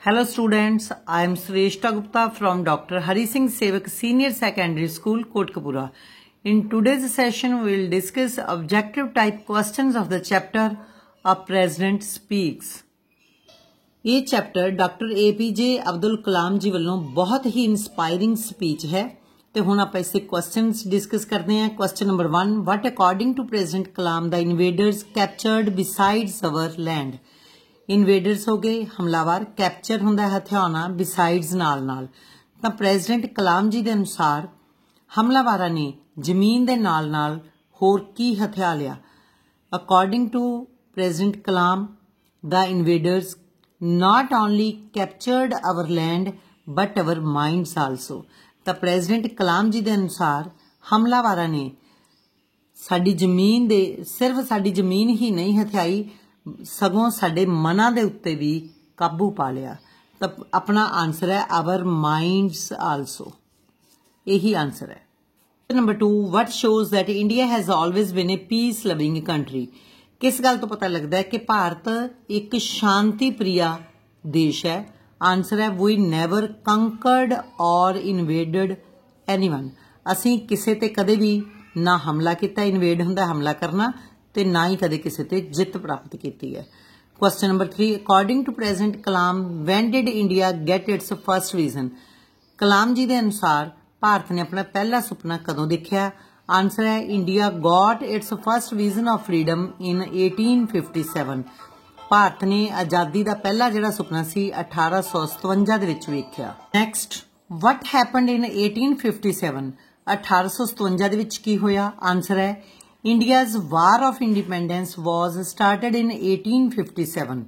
Hello students, I am Shrestha Gupta from Dr. Hari Singh Sevak Senior Secondary School, Kotkapura. In today's session, we will discuss objective type questions of the chapter A President Speaks. ये chapter doctor APJ Abdul Kalam जी ਵੱਲੋਂ बहुत ही inspiring speech है ਤੇ ਹੁਣ ਆਪਾਂ ਇਸੇ questions discuss करते हैं. Question number 1, what according to President Kalam the invaders captured besides our land. Invaders ਹੋ ਗਏ ਹਮਲਾਵਰ, ਕੈਪਚਰ ਹੁੰਦਾ ਹਥਿਆਉਣਾ, ਬਿਸਾਈਡਸ ਨਾਲ ਤਾਂ ਪ੍ਰੈਜ਼ੀਡੈਂਟ ਕਲਾਮ ਜੀ ਦੇ ਅਨੁਸਾਰ ਹਮਲਾਵਰਾਂ ਨੇ ਜ਼ਮੀਨ ਦੇ ਨਾਲ ਹੋਰ ਕੀ ਹਥਿਆ ਲਿਆ. According to president Kalam the invaders not only captured our land but our minds also. ਤਾਂ ਪ੍ਰੈਜ਼ੀਡੈਂਟ ਕਲਾਮ ਜੀ ਦੇ ਅਨੁਸਾਰ ਹਮਲਾਵਰਾਂ ਨੇ ਸਾਡੀ ਜ਼ਮੀਨ ਦੇ ਸਿਰਫ ਸਾਡੀ ਜ਼ਮੀਨ ਹੀ ਨਹੀਂ ਹਥਿਆਈ ਸਗੋਂ ਸਾਡੇ ਮਨਾਂ ਦੇ ਉੱਤੇ ਵੀ ਕਾਬੂ ਪਾ ਲਿਆ. ਤਾਂ ਆਪਣਾ ਆਨਸਰ ਹੈ ਆਵਰ ਮਾਈਂਡਸ ਆਲਸੋ. ਇਹੀ ਆਨਸਰ ਹੈ. Number 2, what shows that India has always been a peace loving country. ਕਿਸ ਗੱਲ ਤੋਂ ਪਤਾ ਲੱਗਦਾ ਹੈ ਕਿ ਭਾਰਤ ਇੱਕ ਸ਼ਾਂਤੀ ਪ੍ਰਿਆ ਦੇਸ਼ ਹੈ. ਆਨਸਰ ਹੈ we never conquered or invaded anyone. ਅਸੀਂ ਕਿਸੇ ਤੇ ਕਦੇ ਵੀ ਨਾ ਹਮਲਾ ਕੀਤਾ, ਇਨਵੇਡ ਹੁੰਦਾ ਹਮਲਾ ਕਰਨਾ, ਤੇ ਨਾ ਹੀ ਕਦੇ ਕਿਸੇ ਤੇ ਜਿੱਤ ਪ੍ਰਾਪਤ ਕੀਤੀ ਹੈ. Question number 3, according to president Kalam when did India get its first vision. Kalam ji ਦੇ ਅਨੁਸਾਰ ਭਾਰਤ ਨੇ ਆਪਣਾ ਪਹਿਲਾ ਸੁਪਨਾ ਕਦੋਂ ਦੇਖਿਆ. ਆਨਸਰ ਹੈ India got its first vision of freedom in 1857. ਭਾਰਤ ਨੇ ਆਜ਼ਾਦੀ ਦਾ ਪਹਿਲਾ ਜਿਹੜਾ ਸੁਪਨਾ ਸੀ 1857 ਦੇ ਵਿੱਚ ਵੇਖਿਆ. ਨੈਕਸਟ, ਵਟ ਹੈਪਨਡ ਇਨ 1857. 1857 ਦੇ ਵਿੱਚ ਕੀ ਹੋਇਆ. ਆਨਸਰ ਹੈ India's War of Independence was started in 1857.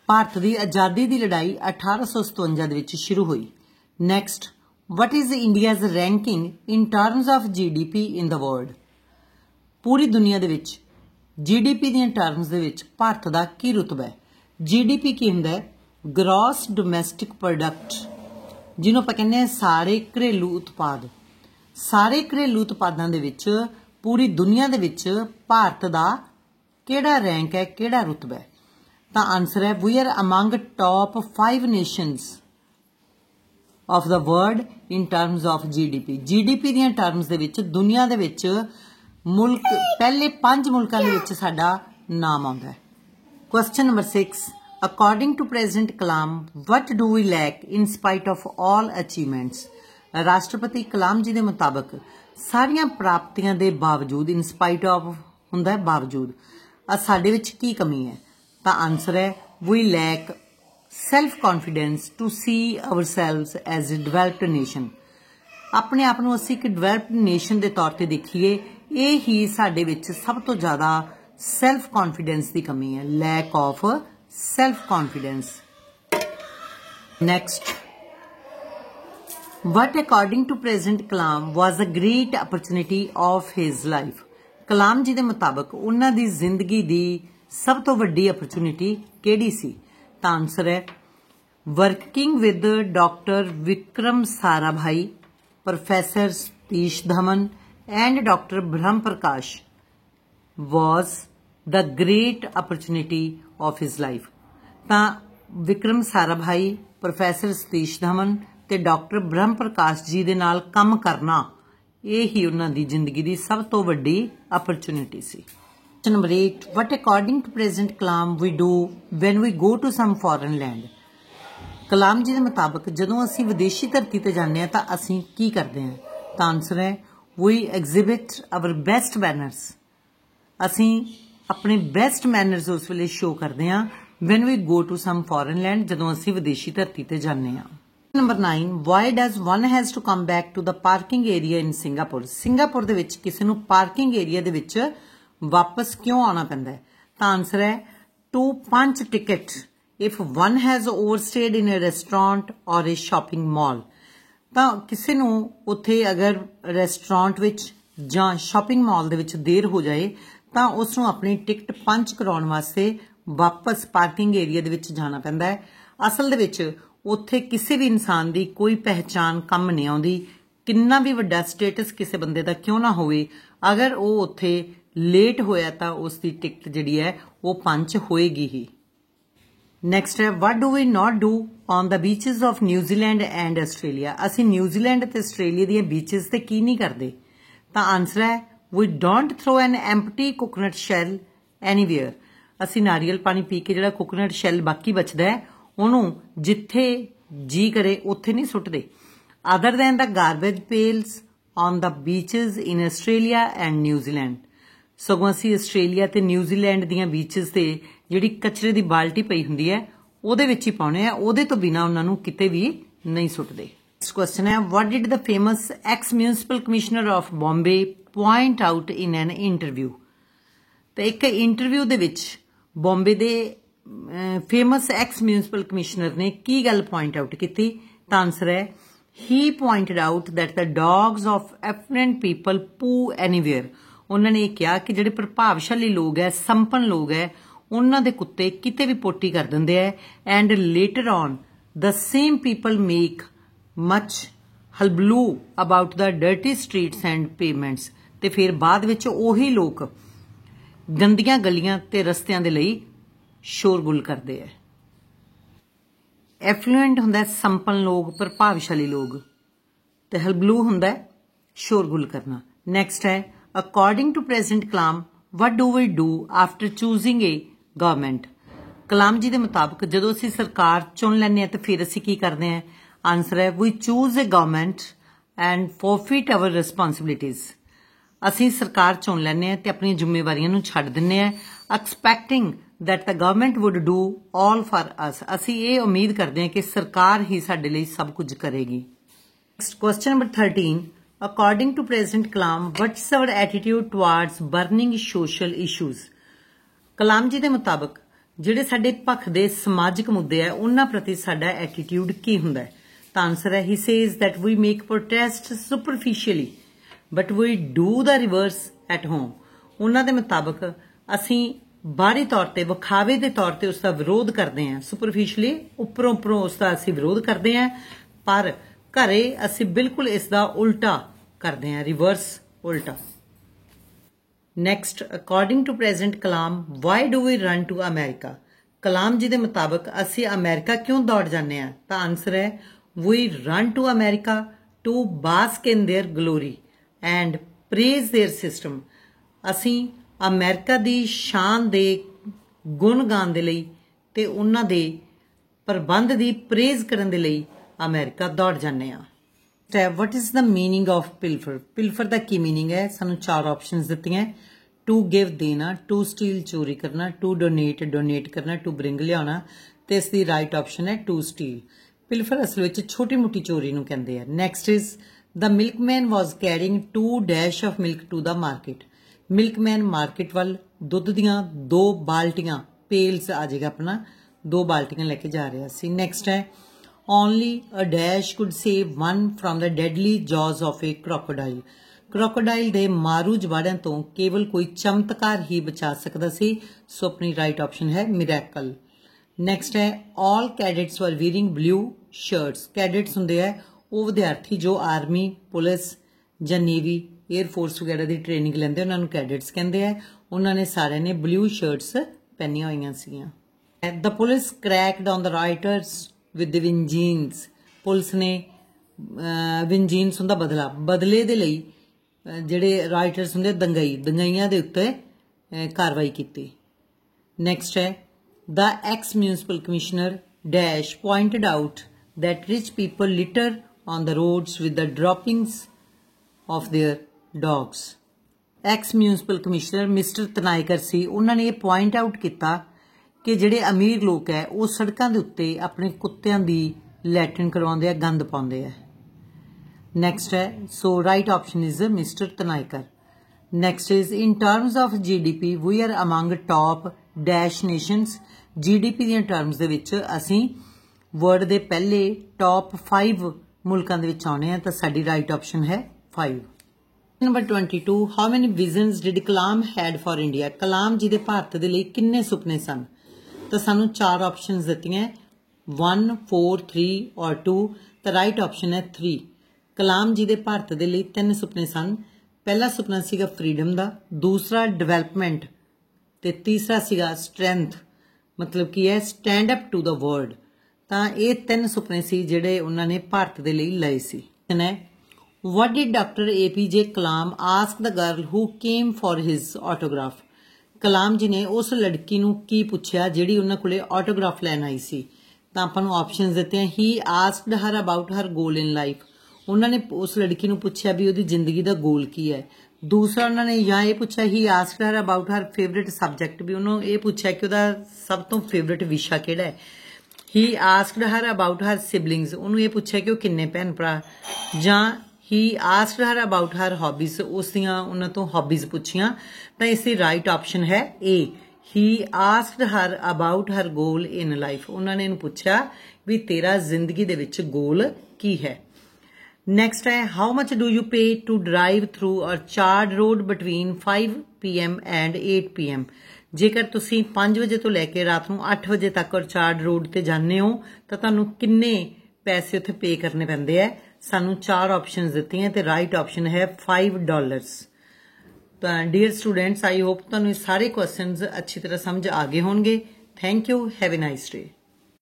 Bharat ਦੀ ਆਜ਼ਾਦੀ ਦੀ ਲੜਾਈ 1857 ਦੇ ਵਿੱਚ ਸ਼ੁਰੂ ਹੋਈ. Next, what is India's ranking in terms of GDP in the world. ਪੂਰੀ ਦੁਨੀਆ ਦੇ ਵਿੱਚ GDP ਦੀਆਂ ਟਰਮਸ ਦੇ ਵਿੱਚ ਭਾਰਤ ਦਾ ਕੀ ਰੁਤਬਾ ਹੈ. GDP ਕੀ ਹੁੰਦਾ ਹੈ? ਗ੍ਰੋਸ ਡੋਮੈਸਟਿਕ ਪ੍ਰੋਡਕਟ, ਜਿਹਨੂੰ ਆਪਾਂ ਕਹਿੰਦੇ ਹਾਂ ਸਾਰੇ ਘਰੇਲੂ ਉਤਪਾਦ. ਸਾਰੇ ਘਰੇਲੂ ਉਤਪਾਦਾਂ ਦੇ ਵਿੱਚ ਪੂਰੀ ਦੁਨੀਆ ਦੇ ਵਿੱਚ ਭਾਰਤ ਦਾ ਕਿਹੜਾ ਰੈਂਕ ਹੈ, ਕਿਹੜਾ ਰੁਤਬਾ ਹੈ. ਤਾਂ ਆਨਸਰ ਹੈ we are among top 5 nations of the world in terms of GDP. GDP ਦੀਆਂ ਟਰਮਸ ਦੇ ਵਿੱਚ ਦੁਨੀਆ ਦੇ ਵਿੱਚ ਮੁਲਕ ਪਹਿਲੇ 5 ਮੁਲਕਾਂ ਦੇ ਵਿੱਚ ਸਾਡਾ ਨਾਮ ਆਉਂਦਾ ਹੈ. Question number 6, according to president Kalam what do we lack in spite of all achievements. ਰਾਸ਼ਟਰਪਤੀ ਕਲਾਮ ਜੀ ਦੇ ਮੁਤਾਬਕ ਸਾਰੀਆਂ ਪ੍ਰਾਪਤੀਆਂ ਦੇ ਬਾਵਜੂਦ, ਇਨ ਸਪਾਈਟ ਆਫ ਹੁੰਦਾ ਹੈ ਬਾਵਜੂਦ, ਸਾਡੇ ਵਿੱਚ ਕੀ ਕਮੀ ਹੈ. ਤਾਂ ਆਨਸਰ ਹੈ we lack self confidence to see ourselves as a developed nation. ਆਪਣੇ ਆਪ ਨੂੰ ਅਸੀਂ ਇੱਕ ਡਿਵੈਲਪਡ ਨੇਸ਼ਨ ਦੇ ਤੌਰ ਤੇ ਦੇਖੀਏ, ਇਹ ਹੀ ਸਾਡੇ ਵਿੱਚ ਸਭ ਤੋਂ ਜ਼ਿਆਦਾ ਸੈਲਫ ਕੌਨਫੀਡੈਂਸ ਦੀ ਕਮੀ ਹੈ. Lack of self confidence. Next, what according to President Kalam was a great opportunity of his life. ਕਲਾਮ ਜੀ ਦੇ ਮੁਤਾਬਕ ਉਹਨਾਂ ਦੀ ਜ਼ਿੰਦਗੀ ਦੀ ਸਭ ਤੋਂ ਵੱਡੀ ਅਪਰਚੂਨਿਟੀ ਕਿਹੜੀ ਸੀ. ਤਾਂ ਆਨਸਰ ਹੈ working with doctor Vikram Sarabhai, professor Satish Dhawan and doctor ਬ੍ਰਹਮ ਪ੍ਰਕਾਸ਼ was the great opportunity of his life. ਤਾਂ ਵਿਕਰਮ ਸਾਰਾਭਾਈ, ਪ੍ਰੋਫੈਸਰ ਸਤੀਸ਼ ਧਵਨ ਤੇ ਡਾਕਟਰ ਬ੍ਰਹਮ ਪ੍ਰਕਾਸ਼ ਜੀ ਦੇ ਨਾਲ ਕੰਮ ਕਰਨਾ, ਇਹ ਹੀ ਉਹਨਾਂ ਦੀ ਜ਼ਿੰਦਗੀ ਦੀ ਸਭ ਤੋਂ ਵੱਡੀ opportunity C. Number 8, what according to President Kalam we do when we go to some foreign land. ਕਲਾਮ ਜੀ ਦੇ ਮੁਤਾਬਕ ਜਦੋਂ ਅਸੀਂ ਵਿਦੇਸ਼ੀ ਧਰਤੀ ਤੇ ਜਾਂਦੇ ਹਾਂ ਤਾਂ ਅਸੀਂ ਕੀ ਕਰਦੇ ਹਾਂ. ਤਾਂ ਆਨਸਰ ਹੈ we exhibit our best manners. ਅਸੀਂ ਆਪਣੇ ਬੈਸਟ ਮੈਨਰਸ ਉਸ ਵੇਲੇ ਸ਼ੋ ਕਰਦੇ ਹਾਂ when we go to some foreign land, ਜਦੋਂ ਅਸੀਂ ਵਿਦੇਸ਼ੀ ਧਰਤੀ ਤੇ ਜਾਂਦੇ ਹਾਂ. Number 9, why does one has to come back to the parking area in Singapore. Singapore ਦੇ ਵਿੱਚ ਕਿਸੇ ਨੂੰ ਪਾਰਕਿੰਗ ਏਰੀਆ ਦੇ ਵਿੱਚ ਵਾਪਸ ਕਿਉਂ ਆਉਣਾ ਪੈਂਦਾ ਹੈ. ਤਾਂ ਆਨਸਰ ਹੈ to punch ticket if one has overstayed in a restaurant or a shopping mall. ਤਾਂ ਕਿਸੇ ਨੂੰ ਉੱਥੇ ਅਗਰ ਰੈਸਟੋਰੈਂਟ ਵਿੱਚ ਜਾਂ ਸ਼ਾਪਿੰਗ ਮਾਲ ਦੇ ਵਿੱਚ ਦੇਰ ਹੋ ਜਾਏ ਤਾਂ ਉਸ ਨੂੰ ਆਪਣੀ ਟਿਕਟ ਪੰਚ ਕਰਾਉਣ ਵਾਸਤੇ ਵਾਪਸ ਪਾਰਕਿੰਗ ਏਰੀਆ ਦੇ ਵਿੱਚ ਜਾਣਾ ਪੈਂਦਾ ਹੈ. ਅਸਲ ਦੇ ਵਿੱਚ ਉੱਥੇ ਕਿਸੇ ਵੀ ਇਨਸਾਨ ਦੀ ਕੋਈ ਪਹਿਚਾਣ ਕੰਮ ਨਹੀਂ ਆਉਂਦੀ, ਕਿੰਨਾ ਵੀ ਵੱਡਾ ਸਟੇਟਸ ਕਿਸੇ ਬੰਦੇ ਦਾ ਕਿਉਂ ਨਾ ਹੋਵੇ, ਅਗਰ ਉਹ ਉੱਥੇ ਲੇਟ ਹੋਇਆ ਤਾਂ ਉਸ ਦੀ ਟਿਕਟ ਜਿਹੜੀ ਹੈ ਉਹ ਪੰਚ ਹੋਏਗੀ ਹੀ. ਨੈਕਸਟ ਹੈ what do we not do on the beaches of New Zealand and Australia? ਅਸੀਂ ਨਿਊਜ਼ੀਲੈਂਡ ਤੇ ਆਸਟ੍ਰੇਲੀਆ ਦੀਆਂ ਬੀਚਸ ਤੇ ਕੀ ਨਹੀਂ ਕਰਦੇ? ਤਾਂ ਆਨਸਰ ਹੈ we don't throw an empty coconut shell anywhere. ਅਸੀਂ ਨਾਰੀਅਲ ਪਾਣੀ ਪੀ ਕੇ ਜਿਹੜਾ ਕੋਕੋਨਟ ਸ਼ੈਲ ਬਾਕੀ ਬਚਦਾ ਹੈ ਉਹਨੂੰ ਜਿੱਥੇ ਜੀ ਕਰੇ ਉੱਥੇ ਨਹੀਂ ਸੁੱਟਦੇ. Other than the garbage peels on the beaches in Australia and New Zealand. ਸਗੋਂ ਅਸੀਂ ਆਸਟ੍ਰੇਲੀਆ ਤੇ ਨਿਊਜ਼ੀਲੈਂਡ ਦੀਆਂ ਬੀਚਸ ਤੇ ਜਿਹੜੀ ਕਚਰੇ ਦੀ ਬਾਲਟੀ ਪਈ ਹੁੰਦੀ ਹੈ ਉਹਦੇ ਵਿੱਚ ਹੀ ਪਾਉਣੇ ਆ, ਉਹਦੇ ਤੋਂ ਬਿਨਾਂ ਉਹਨਾਂ ਨੂੰ ਕਿਤੇ ਵੀ ਨਹੀਂ ਸੁੱਟਦੇ. ਨੈਕਸਟ ਕੁਐਸਚਨ ਹੈ what did the famous ex-municipal commissioner of Bombay point out in an interview? ਤੇ ਇੱਕ ਇੰਟਰਵਿਊ ਦੇ ਵਿੱਚ ਬੰਬੇ ਦੇ ਫੇਮਸ ਐਕਸ ਮਿਊਨਿਸਪਲ ਕਮਿਸ਼ਨਰ ਨੇ ਕੀ ਗੱਲ ਪੁਆਇੰਟ ਆਊਟ ਕੀਤੀ? ਤਾਂ ਆਨਸਰ ਹੈ he pointed out that the dogs of affluent people poo anywhere. ਉਹਨਾਂ ਨੇ ਇਹ ਕਿਹਾ ਕਿ ਜਿਹੜੇ ਪ੍ਰਭਾਵਸ਼ਾਲੀ ਲੋਕ ਹੈ, ਸੰਪੰਨ ਲੋਕ ਹੈ, ਉਹਨਾਂ ਦੇ ਕੁੱਤੇ ਕਿਤੇ ਵੀ ਪੋਟੀ ਕਰ ਦਿੰਦੇ ਹੈ. And later on the same people make much hullabaloo about the dirty streets and pavements. ਤੇ ਫਿਰ ਬਾਅਦ ਵਿੱਚ ਉਹੀ ਲੋਕ ਗੰਦੀਆਂ ਗਲੀਆਂ ਤੇ ਰਸਤਿਆਂ ਦੇ ਲਈ ਸ਼ੋਰਗੁਲ ਕਰਦੇ ਹੈ. ਐਫਲੂਐਂਟ ਹੁੰਦਾ ਸੰਪੰਨ ਲੋਕ, ਪ੍ਰਭਾਵਸ਼ਾਲੀ ਲੋਕ, ਤੇ ਹਲਬਲੂ ਹੁੰਦਾ ਸ਼ੋਰਗੁਲ ਕਰਨਾ. ਨੈਕਸਟ ਹੈ according to president Kalam what do we do after choosing a government? Kalam ji ਦੇ ਮੁਤਾਬਕ ਜਦੋਂ ਅਸੀਂ ਸਰਕਾਰ ਚੁਣ ਲੈਂਦੇ ਹਾਂ ਤਾਂ ਫਿਰ ਅਸੀਂ ਕੀ ਕਰਦੇ ਹਾਂ? ਆਨਸਰ ਹੈ we choose a government and forfeit our responsibilities. ਅਸੀਂ ਸਰਕਾਰ ਚੁਣ ਲੈਂਦੇ ਹਾਂ ਤੇ ਆਪਣੀਆਂ ਜ਼ਿੰਮੇਵਾਰੀਆਂ ਨੂੰ ਛੱਡ ਦਿੰਦੇ ਹਾਂ expecting that the government would do all for us. ਅਸੀਂ ਇਹ ਉਮੀਦ ਕਰਦੇ ਹਾਂ ਕਿ ਸਰਕਾਰ ਹੀ ਸਾਡੇ ਲਈ ਸਭ ਕੁਝ ਕਰੇਗੀ. Next question number 13. According to President Kalam, what's our attitude towards burning social issues? ਕਲਾਮ ਜੀ ਦੇ ਮੁਤਾਬਕ ਜਿਹੜੇ ਸਾਡੇ ਪੱਖ ਦੇ ਸਮਾਜਿਕ ਮੁੱਦੇ ਆ ਉਹਨਾਂ ਪ੍ਰਤੀ ਸਾਡਾ ਐਟੀਟਿਊਡ ਕੀ ਹੁੰਦਾ ਹੈ? ਤਾਂ ਆਨਸਰ ਹੈ he says that we make protest superficially but we do the reverse at home. ਉਹਨਾਂ ਦੇ ਮੁਤਾਬਕ ਅਸੀਂ ਬਾਹਰੀ ਤੌਰ ਤੇ ਵਿਖਾਵੇ ਦੇ ਤੌਰ ਤੇ ਉਸ ਦਾ ਵਿਰੋਧ ਕਰਦੇ ਹਾਂ, ਸੁਪਰਫਿਸ਼ਲੀ ਉੱਪਰੋਂ ਉਸ ਦਾ ਅਸੀਂ ਵਿਰੋਧ ਕਰਦੇ ਹਾਂ, ਪਰ ਘਰੇ ਅਸੀਂ ਬਿਲਕੁਲ ਇਸ ਦਾ ਉਲਟਾ ਕਰਦੇ ਹਾਂ, ਰਿਵਰਸ ਉਲਟਾ. Next according to president Kalam why do we run to America? Kalam ji ਦੇ ਮੁਤਾਬਕ ਅਸੀਂ ਅਮਰੀਕਾ ਕਿਉਂ ਦੌੜ ਜਾਂਦੇ ਹਾਂ? ਤਾਂ ਆਨਸਰ ਹੈ we run to America to bask in their glory and praise their system. ਅਸੀਂ ਅਮਰੀਕਾ ਦੀ ਸ਼ਾਨ ਦੇ ਗੁਣ ਗਾਉਣ ਦੇ ਲਈ ਤੇ ਉਹਨਾਂ ਦੇ ਪ੍ਰਬੰਧ ਦੀ ਪ੍ਰੇਜ਼ ਕਰਨ ਦੇ ਲਈ ਅਮਰੀਕਾ ਦੌੜ ਜਾਂਦੇ ਹਾਂ. What is the meaning of pilfer? Pilfer ਦਾ ਕੀ ਮੀਨਿੰਗ ਹੈ? ਸਾਨੂੰ 4 ਆਪਸ਼ਨਸ ਦਿੱਤੀਆਂ. ਟੂ ਗਿਵ ਦੇਣਾ, ਟੂ ਸਟੀਲ ਚੋਰੀ ਕਰਨਾ, ਟੂ ਡੋਨੇਟ ਕਰਨਾ, ਟੂ ਬ੍ਰਿੰਗ ਲਿਆਉਣਾ, ਤੇ ਇਸ ਦੀ ਰਾਈਟ ਆਪਸ਼ਨ ਹੈ ਟੂ ਸਟੀਲ. ਪਿਲਫਰ ਅਸਲ ਵਿੱਚ ਛੋਟੀ ਮੋਟੀ ਚੋਰੀ ਨੂੰ ਕਹਿੰਦੇ ਆ. Next is the milkman was carrying 2 dash of milk to the market. Milkman market ਵੱਲ ਦੁੱਧ ਦੀਆਂ 2 ਬਾਲਟੀਆਂ, ਪੇਲਸ ਆ ਜਾਏਗਾ ਆਪਣਾ, 2 ਬਾਲਟੀਆਂ ਲੈ ਕੇ ਜਾ ਰਿਹਾ ਸੀ. ਨੈਕਸਟ ਹੈ only a dash could save one from the deadly jaws of a crocodile. crocodile ਦੇ ਮਾਰੂ ਜਵਾੜਿਆਂ ਤੋਂ ਕੇਵਲ ਕੋਈ ਚਮਤਕਾਰ ਹੀ ਬਚਾ ਸਕਦਾ ਸੀ, ਸੋ ਆਪਣੀ ਰਾਈਟ ਆਪਸ਼ਨ ਹੈ ਮਿਰੈਕਲ. ਨੈਕਸਟ ਹੈ all cadets were wearing blue shirts. Cadets ਹੁੰਦੇ ਆ ਉਹ ਵਿਦਿਆਰਥੀ ਜੋ ਆਰਮੀ, ਪੁਲਿਸ ਜਾਂ ਨੇਵੀ, 에ਅਰ ਫੋਰਸ ਵਗੈਰਾ ਦੀ ਟ੍ਰੇਨਿੰਗ ਲੈਂਦੇ, ਉਹਨਾਂ ਨੂੰ ਕੈਡੇਟਸ ਕਹਿੰਦੇ ਆ. ਉਹਨਾਂ ਨੇ ਸਾਰਿਆਂ ਨੇ ਬਲੂ ਸ਼ਰਟਸ ਪਹਿਨੀਆਂ ਹੋਈਆਂ ਸੀਗੀਆਂ. The police cracked on the rioters with the vengeance. Police ਨੇ ਵਿੰਜੀਨਸ ਹੁੰਦਾ ਬਦਲੇ ਦੇ ਲਈ ਜਿਹੜੇ ਰਾਈਟਰਸ ਹੁੰਦੇ ਦੰਗਈਆਂ ਦੇ ਉੱਤੇ ਕਾਰਵਾਈ ਕੀਤੀ. ਨੈਕਸਟ ਹੈ the ex-municipal commissioner dash pointed out that rich people litter on the roads with the droppings of their dogs. ex-municipal commissioner Mister Tanaikar ਸੀ. ਉਹਨਾਂ ਨੇ ਇਹ ਪੁਆਇੰਟ ਆਊਟ ਕੀਤਾ ਕਿ ਜਿਹੜੇ ਅਮੀਰ ਲੋਕ ਹੈ ਉਹ ਸੜਕਾਂ ਦੇ ਉੱਤੇ ਆਪਣੇ ਕੁੱਤਿਆਂ ਦੀ ਲੈਟਰਿਨ ਕਰਵਾਉਂਦੇ ਆ, ਗੰਦ ਪਾਉਂਦੇ ਆ. ਨੈਕਸਟ ਹੈ so right option is Mister Tanaikar. Next is in terms of GDP we are among top dash nations. GDP ਦੀਆਂ ਟਰਮਸ ਦੇ ਵਿੱਚ ਅਸੀਂ ਵਰਲਡ ਦੇ ਪਹਿਲੇ ਟੌਪ 5 ਮੁਲਕਾਂ ਦੇ ਵਿੱਚ ਆਉਣੇ ਆ, ਤਾਂ ਸਾਡੀ ਰਾਈਟ ਆਪਸ਼ਨ ਹੈ 5. Number 22 how many visions did Kalam had for India? Kalam ji ਦੇ ਭਾਰਤ ਦੇ ਲਈ ਕਿੰਨੇ ਸੁਪਨੇ ਸਨ? ਤਾਂ ਸਾਨੂੰ 4 ਆਪਸ਼ਨਸ ਦਿੱਤੀਆਂ 1, 4, 3 ਔਰ 2, ਤਾਂ ਰਾਈਟ ਆਪਸ਼ਨ ਹੈ 3. ਕਲਾਮ ਜੀ ਦੇ ਭਾਰਤ ਦੇ ਲਈ 3 ਸੁਪਨੇ ਸਨ. ਪਹਿਲਾ ਸੁਪਨਾ ਸੀਗਾ ਫਰੀडम ਦਾ, ਦੂਸਰਾ ਡਿਵੈਲਪਮੈਂਟ, ਤੇ ਤੀਸਰਾ ਸੀਗਾ ਸਟਰੈਂਥ, मतलब की है stand up to the world. ਤਾਂ ਇਹ 3 ਸੁਪਨੇ ਸੀ ਜਿਹੜੇ ਉਹਨਾਂ ਨੇ ਭਾਰਤ ਦੇ ਲਈ ਲਏ ਸੀ। What did Dr. APJ Kalam ask the girl who came for his autograph? Kalam ji ਨੇ ਉਸ ਲੜਕੀ ਨੂੰ ਕੀ ਪੁੱਛਿਆ ਜਿਹੜੀ ਉਹਨਾਂ ਕੋਲੇ ਆਟੋਗ੍ਰਾਫ ਲੈਣ ਆਈ ਸੀ। ਤਾਂ ਆਪਾਂ ਨੂੰ ਆਪਸ਼ਨਸ ਦਿੱਤੇ ਆ। He asked her about her goal in life। ਉਹਨਾਂ ਨੇ ਉਸ ਲੜਕੀ ਨੂੰ ਪੁੱਛਿਆ ਵੀ ਉਹਦੀ ਜ਼ਿੰਦਗੀ ਦਾ ਗੋਲ ਕੀ ਹੈ। ਦੂਸਰਾ ਉਹਨਾਂ ਨੇ ਜਾਂ ਇਹ ਪੁੱਛਿਆ he asked her about her favorite subject, ਵੀ ਉਹਨੂੰ ਇਹ ਪੁੱਛਿਆ ਕਿ ਉਹਦਾ ਸਭ ਤੋਂ ਫੇਵਰੇਟ ਵਿਸ਼ਾ ਕਿਹੜਾ ਹੈ। He asked her about her siblings, ਉਹਨੂੰ ਇਹ ਪੁੱਛਿਆ ਕਿ ਉਹ ਕਿੰਨੇ ਭੈਣ ਭਰਾ। ਜਾਂ he asked her about her hobbies, ਉਸ ਦੀਆਂ ਉਹਨਾਂ ਤੋਂ hobbies ਪੁੱਛੀਆਂ। ਤਾਂ ਇਸ ਦੀ ਰਾਈਟ ਆਪਸ਼ਨ ਹੈ A। He asked her about her goal in life, ਉਹਨਾਂ ਨੇ ਇਹਨੂੰ ਪੁੱਛਿਆ ਵੀ ਤੇਰਾ ਜ਼ਿੰਦਗੀ ਦੇ ਵਿੱਚ ਗੋਲ ਕੀ ਹੈ। ਨੈਕਸਟ ਹੈ how much do you pay to drive through a charred road between 5 PM and 8 PM? ਜੇਕਰ ਤੁਸੀਂ 5 ਵਜੇ ਤੋਂ ਲੈ ਕੇ ਰਾਤ ਨੂੰ 8 ਵਜੇ ਤੱਕ ਔਰਚਾਰਡ ਰੋਡ ਤੇ ਜਾਂਦੇ ਹੋ ਤਾਂ ਤੁਹਾਨੂੰ ਕਿੰਨੇ ਪੈਸੇ ਉੱਥੇ ਪੇ ਕਰਨੇ ਪੈਂਦੇ ਆ। ਸਾਨੂੰ 4 ਆਪਸ਼ਨਸ ਦਿੱਤੀਆਂ ਤੇ ਰਾਈਟ ਆਪਸ਼ਨ ਹੈ $5। ਤਾਂ ਡੀਅਰ ਸਟੂਡੈਂਟਸ, ਆਈ ਹੋਪ ਤੁਹਾਨੂੰ ਇਹ ਸਾਰੇ ਕੁਐਸਚਨਸ ਅੱਛੀ ਤਰ੍ਹਾਂ ਸਮਝ ਆ ਗਏ ਹੋਣਗੇ। Thank you, have a nice day.